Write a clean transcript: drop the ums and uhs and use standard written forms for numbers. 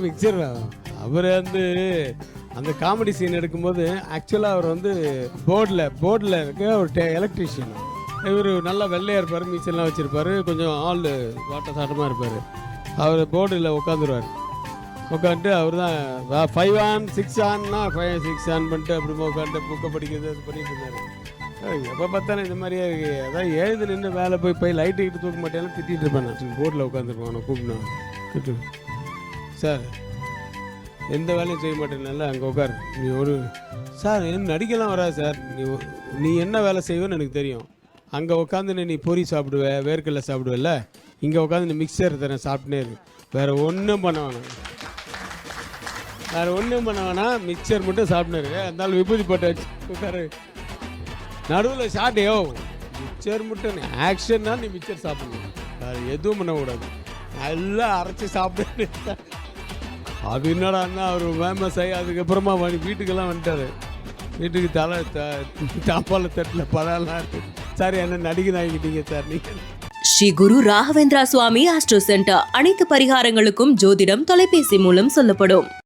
Mixer அவர் வந்து அந்த comedy scene எடுக்கும்போது ஆக்சுவலாக அவர் வந்து போர்டில் இருக்க ஒரு எலக்ட்ரீஷியன். இவர் நல்லா வெள்ளையாக இருப்பார், மீச்சர்லாம் வச்சுருப்பார், கொஞ்சம் ஆள் வாட்ட சாட்டமாக இருப்பார். அவர் போர்டில் உட்காந்துருவார். உட்காந்துட்டு அவர் தான் 5 on 6 ஆன்னா 5 6 ஆன் பண்ணிட்டு அப்புறமா உட்காந்துட்டு புக்கை படிக்கிறது அது பண்ணிட்டு இருந்தார். எப்போ பார்த்தாலும் இந்த மாதிரியே இருக்கு. அதான் எழுது நின்று வேலை போய் லைட்டு கிட்ட தூக்க மாட்டேன்னு திட்டிகிட்டு இருப்பேன். நான் போர்டில் உட்காந்துருப்பேன். அவனை கூப்பிட்டு சார் எந்த வேலையும் செய்ய மாட்டேன்னால அங்கே உட்கார், நீ ஒரு சார் எனக்கு நடிக்கலாம் வராது சார், நீ என்ன வேலை செய்வேன்னு எனக்கு தெரியும். அங்கே உட்காந்து நீ பொரி சாப்பிடுவ, வேர்க்கடலை சாப்பிடுவல்ல, இங்கே உட்காந்து நீ மிக்சர் தரேன் சாப்பிட்டுனே இருக்கு, வேறு ஒன்றும் பண்ண வேணாம், மிக்சர் மட்டும் சாப்பிட்டுனே இருக்கு. இருந்தாலும் விபூதி போட்டு வச்சு உட்காரு. நடுவில் ஷார்ட்டையோ மிக்சர் மட்டும் ஆக்ஷன்னா நீ மிக்சர் சாப்பிடணும், வேறு எதுவும் பண்ணக்கூடாது, நல்லா அரைச்சி சாப்பிட்டு. அது என்னடான்னா அவர் ஃபேமஸ் ஆகி அதுக்கப்புறமா வீட்டுக்கெல்லாம் வந்துட்டார். வீட்டுக்கு தாப்பால தட்டில் பழம்லாம் இருக்கு. சார் என்ன நடிகை ஆகிக்கிட்டீங்க சார் நீங்கள். ஸ்ரீ குரு ராகவேந்திரா சுவாமி ஆஸ்ட்ரோ சென்டர். அனைத்து பரிகாரங்களுக்கும் ஜோதிடம் தொலைபேசி மூலம் சொல்லப்படும்.